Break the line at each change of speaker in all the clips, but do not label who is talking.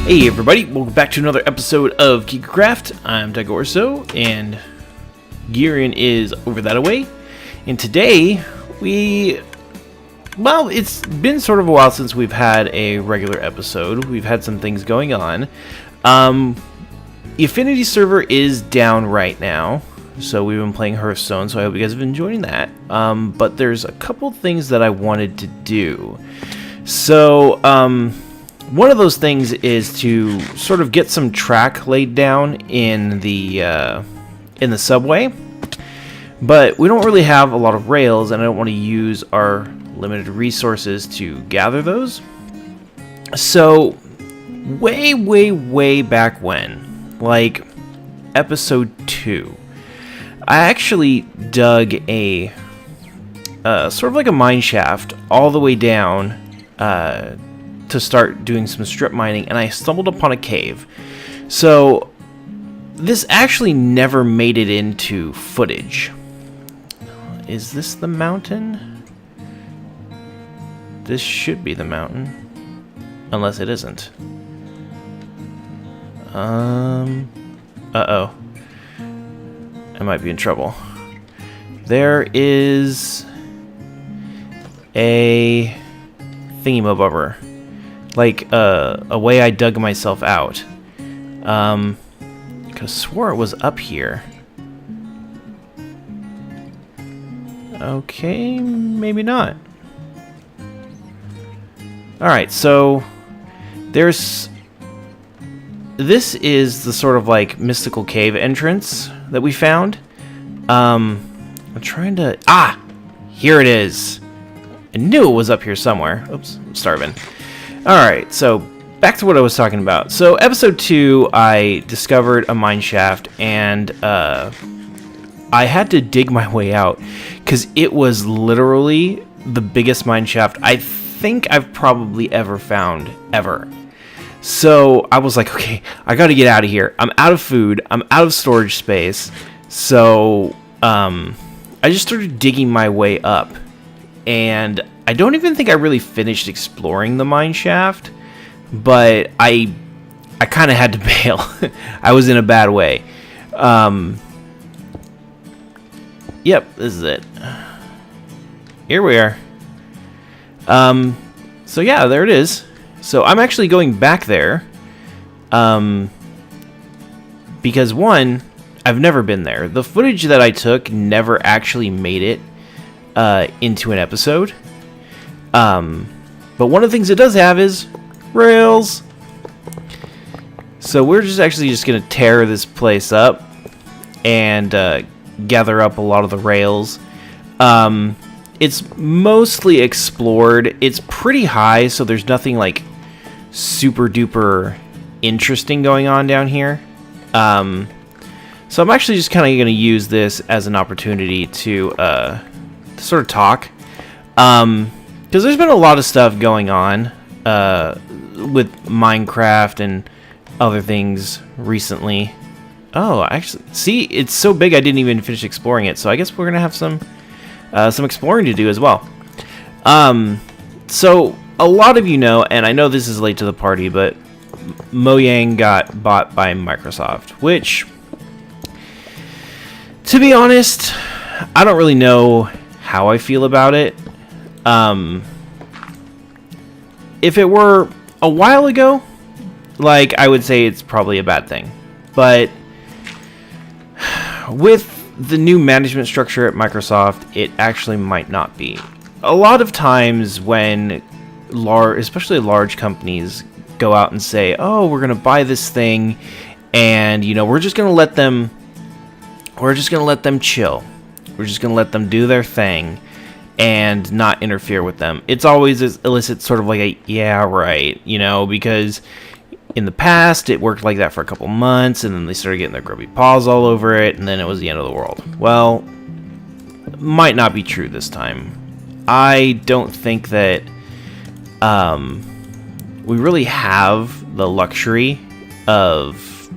Hey everybody, welcome back to another episode of KigerCraft. I'm Tigorso, and Gearin is over that away. And today, it's been sort of a while since we've had a regular episode. We've had some things going on. The Affinity server is down right now, so we've been playing Hearthstone, so I hope you guys have been enjoying that. But there's a couple things that I wanted to do. So, one of those things is to sort of get some track laid down in the subway, but we don't really have a lot of rails, and I don't want to use our limited resources to gather those. So, way back when, like episode 2, I actually dug a sort of like a mine shaft all the way down to start doing some strip mining, and I stumbled upon a cave. So this actually never made it into footage. Is this the mountain? This should be the mountain, unless it isn't. Uh-oh. I might be in trouble. There is a thingy-mabobber. Like, a way I dug myself out. I could have swore it was up here. Okay, maybe not. Alright, so this is the sort of like mystical cave entrance that we found. I'm trying to... Here it is! I knew it was up here somewhere. Oops, I'm starving. Alright, so back to what I was talking about. So episode 2, I discovered a mine shaft, and I had to dig my way out, because it was literally the biggest mine shaft I think I've probably ever found, ever. So I was like, okay, I gotta get out of here. I'm out of food, I'm out of storage space, so I just started digging my way up. And I don't even think I really finished exploring the mine shaft, but I kind of had to bail. I was in a bad way. Yep, this is it. Here we are. So yeah, there it is. So I'm actually going back there, because one, I've never been there. The footage that I took never actually made it into an episode. But one of the things it does have is rails. So we're just gonna tear this place up and gather up a lot of the rails. It's mostly explored. It's pretty high, so there's nothing like super duper interesting going on down here. So I'm actually just kind of gonna use this as an opportunity to sort of talk, because there's been a lot of stuff going on with Minecraft and other things recently. Oh, actually, see, it's so big I didn't even finish exploring it, so I guess we're gonna have some exploring to do as well. So a lot of you know, and I know this is late to the party, but Mojang got bought by Microsoft, which, to be honest, I don't really know how I feel about it. If it were a while ago, like, I would say it's probably a bad thing. But with the new management structure at Microsoft, it actually might not be. A lot of times when especially large companies go out and say, oh, we're going to buy this thing, and, you know, we're just going to let them chill. We're just going to let them do their thing and not interfere with them. It's always elicits sort of like a, yeah, right, you know, because in the past it worked like that for a couple months, and then they started getting their grubby paws all over it, and then it was the end of the world. Well, might not be true this time. I don't think that we really have the luxury of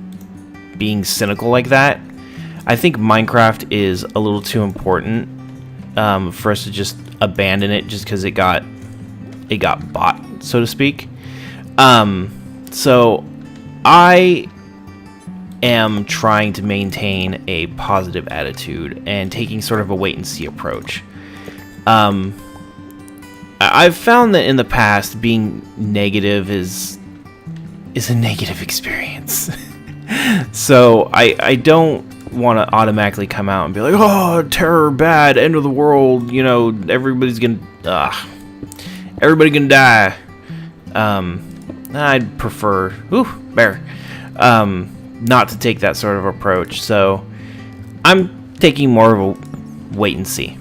being cynical like that. I think Minecraft is a little too important for us to just abandon it just because it got bought, so to speak. So I am trying to maintain a positive attitude and taking sort of a wait-and-see approach. I've found that in the past, being negative is a negative experience. So I don't want to automatically come out and be like, oh, terror, bad, end of the world, you know, everybody gonna die. I'd prefer not to take that sort of approach, so I'm taking more of a wait and see.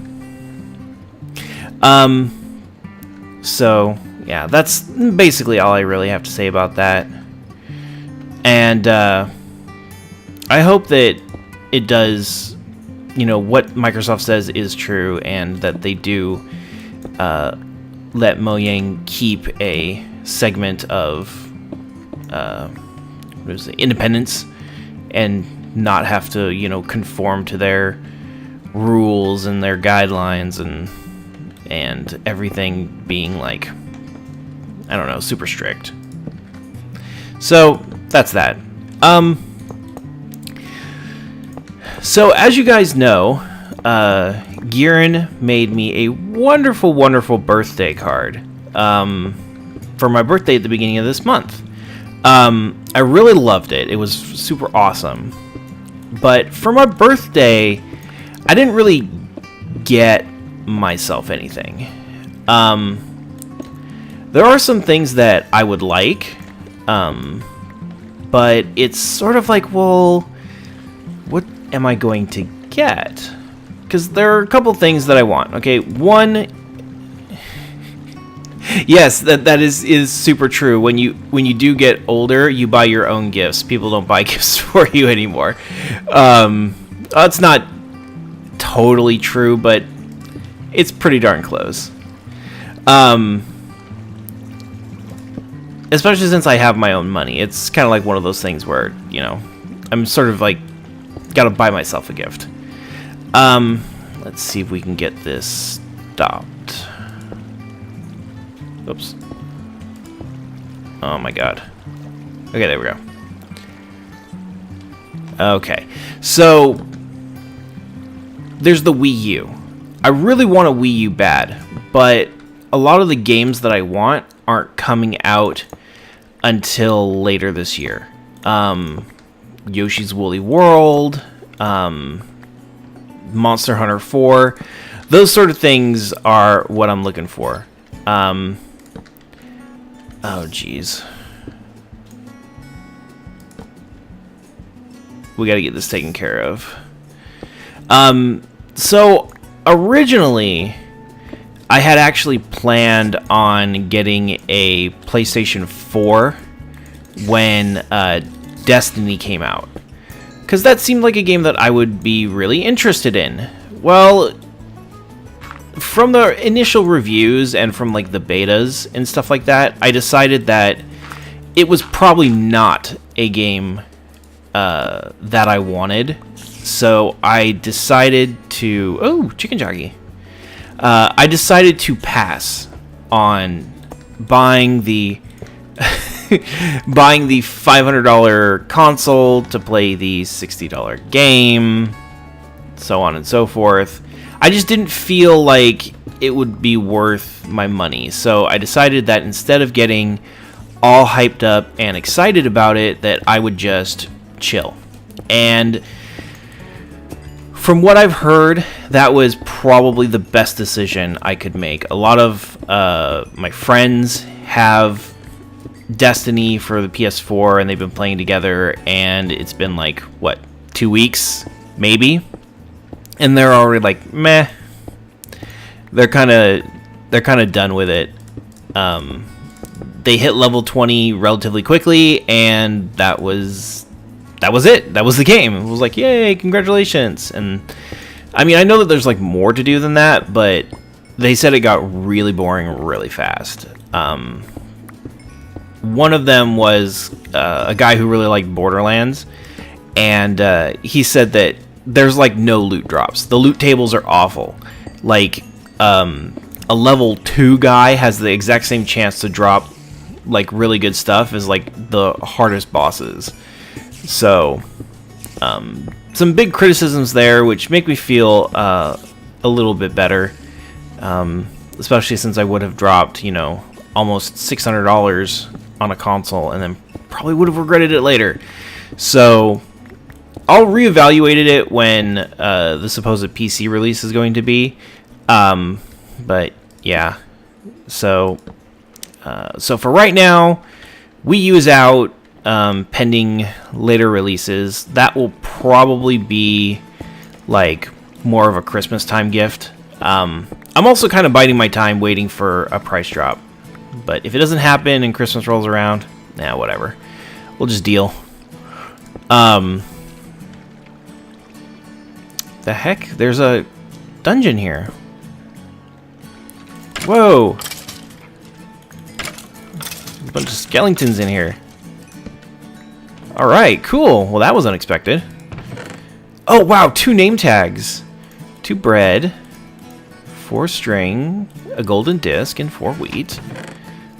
So yeah, that's basically all I really have to say about that. And I hope that it does, you know, what Microsoft says is true, and that they do let Mojang keep a segment of independence and not have to, you know, conform to their rules and their guidelines and everything being like, I don't know, super strict. So that's that. So as you guys know, Gearin made me a wonderful, wonderful birthday card for my birthday at the beginning of this month. I really loved it. It was super awesome. But for my birthday, I didn't really get myself anything. There are some things that I would like, but it's sort of like, well, what am I going to get? Because there are a couple things that I want. Okay, one, yes, that is super true. When you do get older, you buy your own gifts. People don't buy gifts for you anymore. It's not totally true, but it's pretty darn close. Especially since I have my own money. It's kind of like one of those things where, you know, I'm sort of like, gotta buy myself a gift. Let's see if we can get this stopped. Oops. Oh my god. Okay, there we go. Okay, so there's the Wii U. I really want a Wii U bad, but a lot of the games that I want aren't coming out until later this year. Yoshi's Woolly World, Monster Hunter 4, those sort of things are what I'm looking for. Oh jeez. We gotta get this taken care of. So originally, I had actually planned on getting a PlayStation 4 when Destiny came out, because that seemed like a game that I would be really interested in. Well, from the initial reviews and from like the betas and stuff like that, I decided that it was probably not a game that I wanted. So I decided to... Oh, chicken jockey. I decided to pass on buying the buying the $500 console to play the $60 game, so on and so forth. I just didn't feel like it would be worth my money. So I decided that instead of getting all hyped up and excited about it, that I would just chill. And from what I've heard, that was probably the best decision I could make. A lot of my friends have Destiny for the PS4, and they've been playing together, and it's been like, what, 2 weeks, maybe? And they're already like, meh. They're kind of done with it. They hit level 20 relatively quickly, and that was it. That was the game. It was like, yay, congratulations. And I mean, I know that there's like more to do than that, but they said it got really boring really fast. One of them was a guy who really liked Borderlands, and he said that there's like no loot drops. The loot tables are awful. Like a level 2 guy has the exact same chance to drop like really good stuff is like the hardest bosses. So some big criticisms there, which make me feel a little bit better, especially since I would have dropped, you know, almost $600 on a console and then probably would have regretted it later. So I'll reevaluate it when the supposed PC release is going to be. But yeah, so for right now, Wii U is out, pending later releases. That will probably be like more of a Christmas time gift. I'm also kind of biding my time waiting for a price drop. But if it doesn't happen and Christmas rolls around, nah, whatever. We'll just deal. The heck? There's a dungeon here. Whoa! There's a bunch of skeletons in here. Alright, cool. Well, that was unexpected. Oh, wow, 2 name tags. 2 bread, 4 string, a golden disc, and 4 wheat.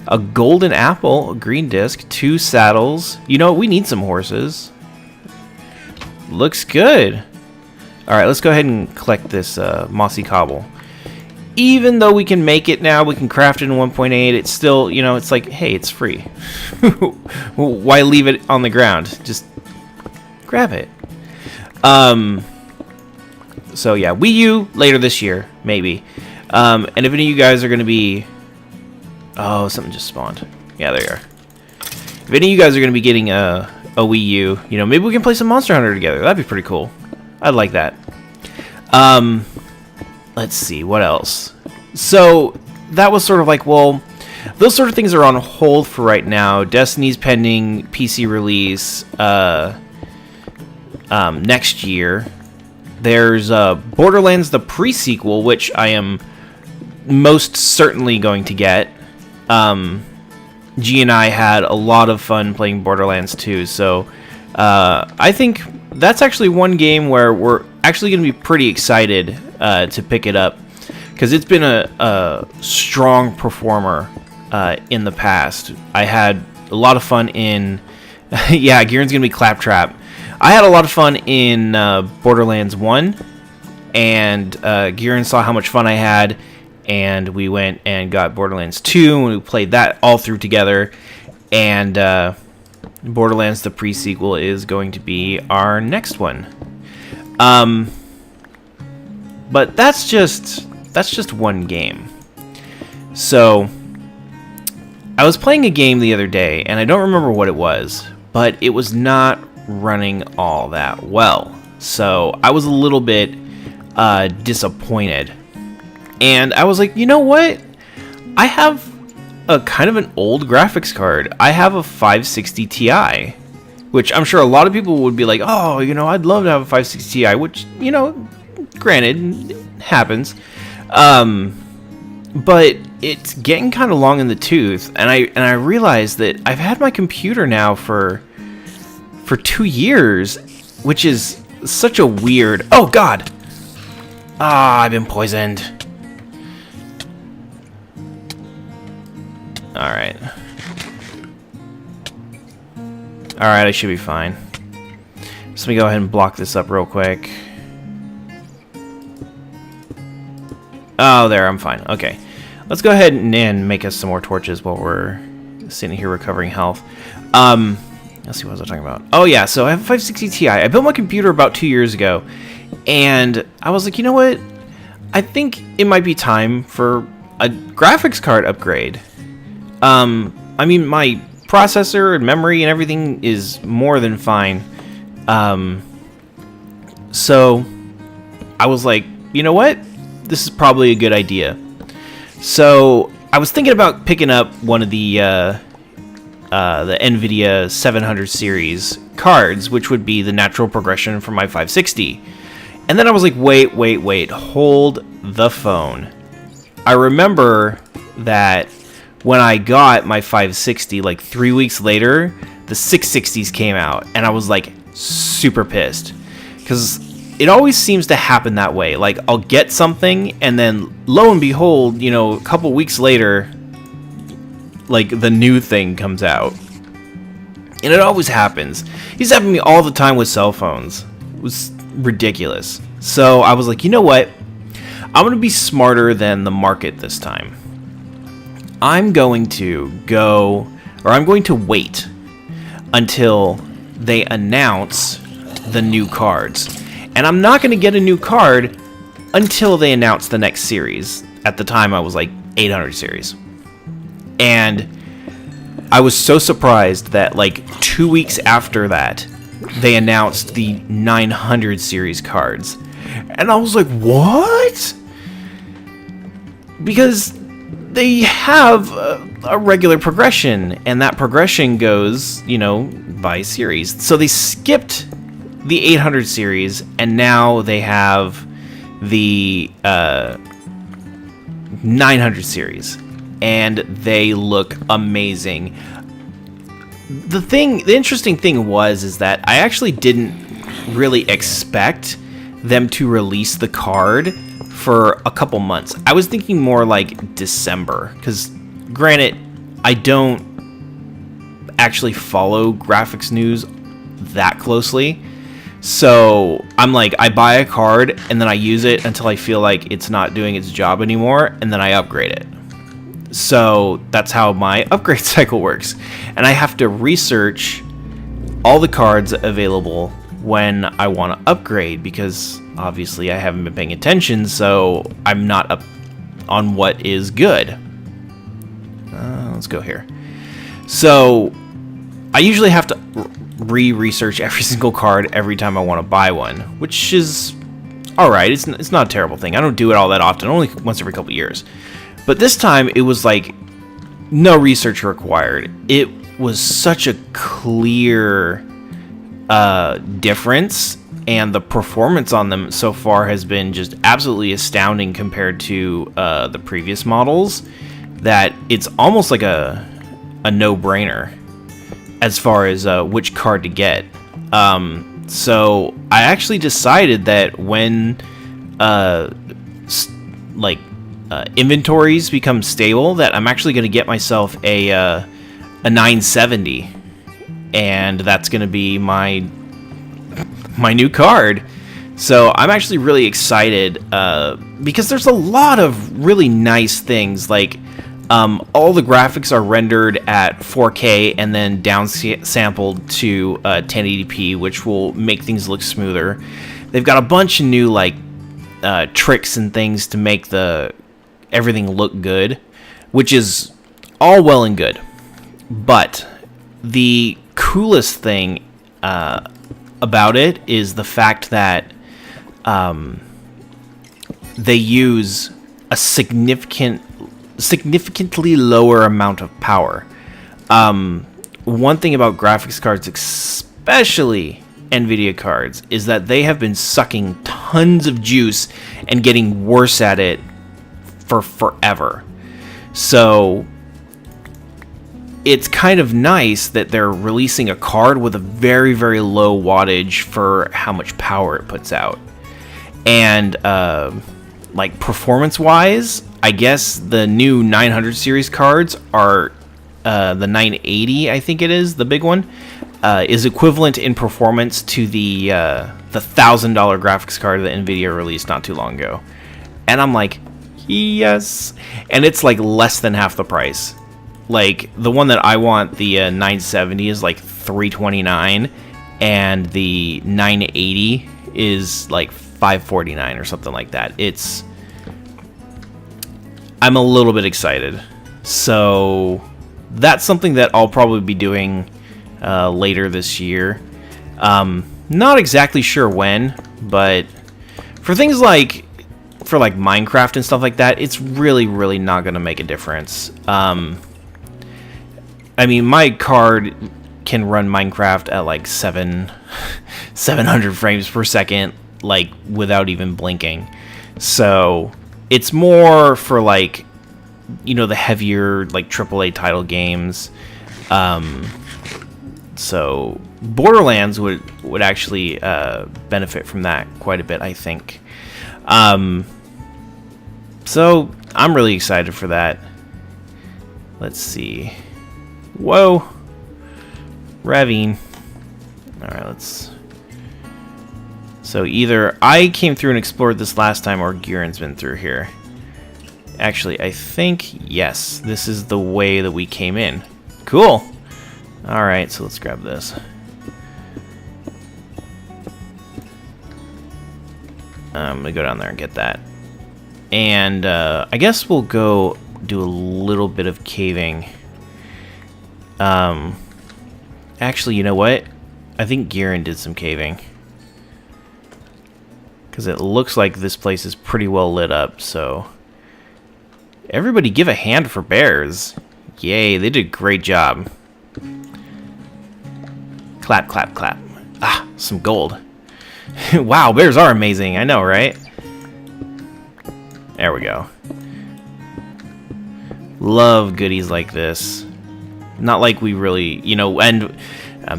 A golden apple, a green disc, 2 saddles. You know, we need some horses. Looks good. Alright, let's go ahead and collect this mossy cobble. Even though we can make it now, we can craft it in 1.8, it's still, you know, it's like, hey, it's free. Why leave it on the ground? Just grab it. So yeah, Wii U later this year, maybe. And if any of you guys are going to be... Oh, something just spawned. Yeah, there you are. If any of you guys are going to be getting a Wii U, you know, maybe we can play some Monster Hunter together. That'd be pretty cool. I'd like that. Let's see, what else? So, that was sort of like, well, those sort of things are on hold for right now. Destiny's pending PC release next year. There's Borderlands, the pre-sequel, which I am most certainly going to get. G and I had a lot of fun playing Borderlands 2, so I think that's actually one game where we're actually going to be pretty excited to pick it up, because it's been a strong performer in the past. I had a lot of fun in... yeah, Gearin's going to be Claptrap. I had a lot of fun in Borderlands 1, and Gearin saw how much fun I had, and we went and got Borderlands 2, and we played that all through together, and Borderlands the pre-sequel is going to be our next one. But that's just one game. So I was playing a game the other day, and I don't remember what it was, but it was not running all that well. So I was a little bit disappointed. And I was like, you know what? I have a kind of an old graphics card. I have a 560 Ti, which I'm sure a lot of people would be like, oh, you know, I'd love to have a 560 Ti, which, you know, granted, it happens. But it's getting kind of long in the tooth, and I realized that I've had my computer now for 2 years, which is such a weird... Oh, God! Ah, I've been poisoned. Alright. Alright, I should be fine. So let me go ahead and block this up real quick. Oh, there, I'm fine. Okay. Let's go ahead and make us some more torches while we're sitting here recovering health. Let's see, what was I talking about? Oh, yeah, so I have a 560 Ti. I built my computer about 2 years ago, and I was like, you know what? I think it might be time for a graphics card upgrade. I mean, my processor and memory and everything is more than fine. So I was like, you know what? This is probably a good idea. So I was thinking about picking up one of the NVIDIA 700 series cards, which would be the natural progression for my 560. And then I was like, wait, hold the phone. I remember that when I got my 560, like 3 weeks later, the 660s came out, and I was like super pissed, because it always seems to happen that way. Like, I'll get something, and then lo and behold, you know, a couple weeks later, like the new thing comes out. And it always happens. He's happening to me all the time with cell phones. It was ridiculous. So I was like, you know what? I'm going to be smarter than the market this time. I'm going to wait until they announce the new cards. And I'm not going to get a new card until they announce the next series. At the time, I was like 800 series. And I was so surprised that like 2 weeks after that, they announced the 900 series cards. And I was like, what? Because they have a regular progression, and that progression goes, you know, by series. So they skipped the 800 series, and now they have the 900 series, and they look amazing. The interesting thing is that I actually didn't really expect them to release the card for a couple months. I was thinking more like December, because granted, I don't actually follow graphics news that closely. So I'm like, I buy a card and then I use it until I feel like it's not doing its job anymore, and then I upgrade it. So that's how my upgrade cycle works. And I have to research all the cards available when I want to upgrade, because obviously I haven't been paying attention, so I'm not up on what is good. Let's go here. So I usually have to research every single card every time I want to buy one, which is alright. It's not a terrible thing. I don't do it all that often, only once every couple years. But this time it was like no research required. It was such a clear difference, and the performance on them so far has been just absolutely astounding compared to the previous models, that it's almost like a no-brainer as far as which card to get. So I actually decided that when inventories become stable, that I'm actually going to get myself a 970, and that's going to be my new card. So I'm actually really excited because there's a lot of really nice things. Like all the graphics are rendered at 4K and then downsampled to 1080p, which will make things look smoother. They've got a bunch of new like tricks and things to make everything look good, which is all well and good. But the coolest thing about it is the fact that they use a significantly lower amount of power. One thing about graphics cards, especially NVIDIA cards, is that they have been sucking tons of juice and getting worse at it for forever. So it's kind of nice that they're releasing a card with a very, very low wattage for how much power it puts out. And like performance-wise, I guess the new 900 series cards are the 980, I think it is, the big one, is equivalent in performance to the $1,000 graphics card that NVIDIA released not too long ago. And I'm like, yes. And it's like less than half the price. Like the one that I want, the 970, is like $329, and the 980 is like $549 or something like that. I'm a little bit excited. So that's something that I'll probably be doing later this year. Not exactly sure when, but for things like Minecraft and stuff like that, it's really, really not going to make a difference. I mean, my card can run Minecraft at like 700 frames per second, like without even blinking. So it's more for like, you know, the heavier like AAA title games. So Borderlands would actually benefit from that quite a bit, I think. So I'm really excited for that. Let's see. Whoa. Ravine. Alright, let's... So either I came through and explored this last time, or Gearin's been through here. Actually, I think, yes, this is the way that we came in. Cool. Alright, so let's grab this. I'm gonna go down there and get that. And I guess we'll go do a little bit of caving. Actually, you know what? I think Gearin did some caving. Because it looks like this place is pretty well lit up, so... Everybody give a hand for bears. Yay, they did a great job. Clap, clap, clap. Ah, some gold. Wow, bears are amazing. I know, right? There we go. Love goodies like this. Not like we really, you know, and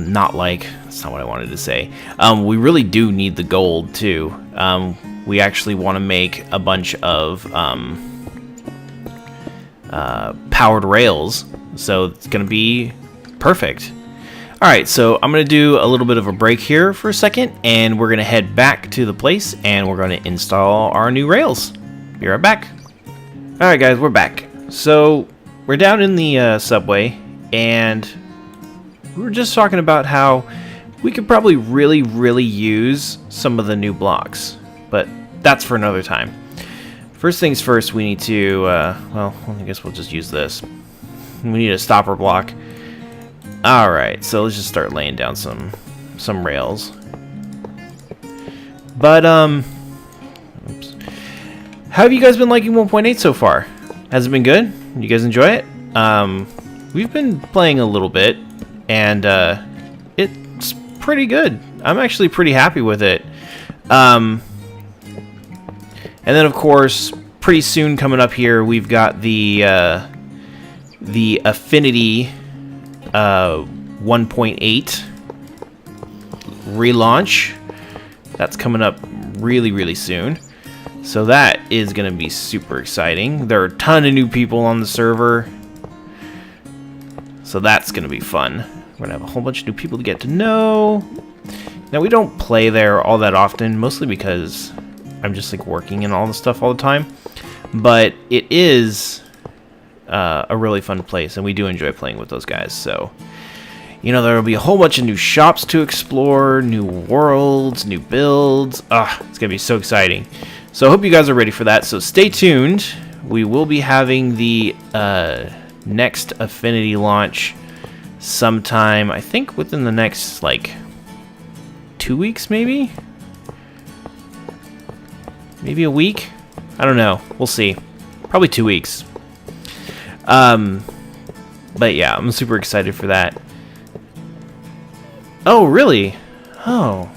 not like, that's not what I wanted to say. We really do need the gold, too. We actually want to make a bunch of powered rails, so it's going to be perfect. Alright, so I'm going to do a little bit of a break here for a second, and we're going to head back to the place, and we're going to install our new rails. Be right back. Alright guys, we're back. So, we're down in the subway, and we were just talking about how we could probably really use some of the new blocks, but that's for another time. First things first, we need to, well, I guess we'll just use this. We need a stopper block. Alright, so let's just start laying down some rails. But, oops. How have you guys been liking 1.8 so far? Has it been good? You guys enjoy it? We've been playing a little bit, and, it's pretty good. I'm actually pretty happy with it. And then, of course, pretty soon coming up here, we've got the Affinity 1.8 relaunch. That's coming up really soon. So that is going to be super exciting. There are a ton of new people on the server. So that's going to be fun. We're going to have a whole bunch of new people to get to know. Now, we don't play there all that often, mostly because I'm just like working and all the stuff all the time. But it is a really fun place, and we do enjoy playing with those guys. So, you know, there will be a whole bunch of new shops to explore, new worlds, new builds. It's going to be so exciting. So I hope you guys are ready for that. So stay tuned. We will be having the next Affinity launch sometime, I think within the next, like, 2 weeks, maybe? Maybe a week? I don't know. We'll see. Probably 2 weeks. But yeah, I'm super excited for that. Oh, really? Oh.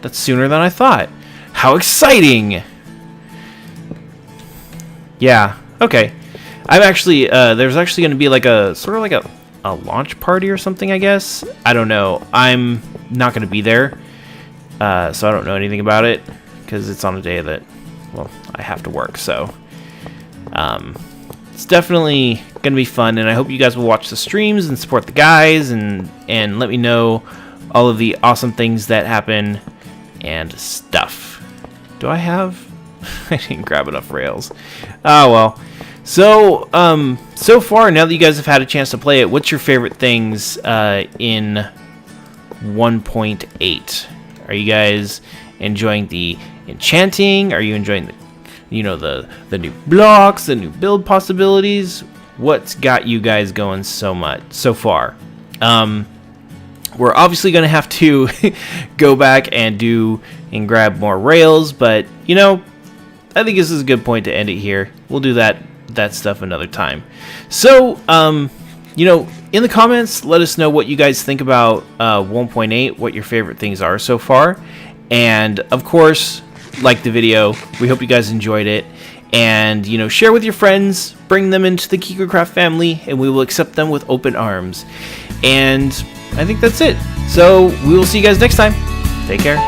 That's sooner than I thought. How exciting! Yeah, okay. I'm actually, there's actually going to be like a, sort of like a launch party or something, I guess. I don't know. I'm not going to be there. So I don't know anything about it, because it's on a day that, well, I have to work, so. It's definitely going to be fun, and I hope you guys will watch the streams and support the guys, and let me know all of the awesome things that happen and stuff. Do I have... I didn't grab enough rails. Oh, well. So, so far, now that you guys have had a chance to play it, what's your favorite things in 1.8? Are you guys enjoying the enchanting? Are you enjoying the, you know, the new blocks, the new build possibilities? What's got you guys going so far? We're obviously going to have to go back and grab more rails, but, you know, I think this is a good point to end it here. We'll do that stuff another time. So, you know, in the comments, let us know what you guys think about 1.8, what your favorite things are so far. And, of course, like the video. We hope you guys enjoyed it. And, you know, share with your friends, bring them into the KigerCraft family, and we will accept them with open arms. And I think that's it. So we will see you guys next time. Take care.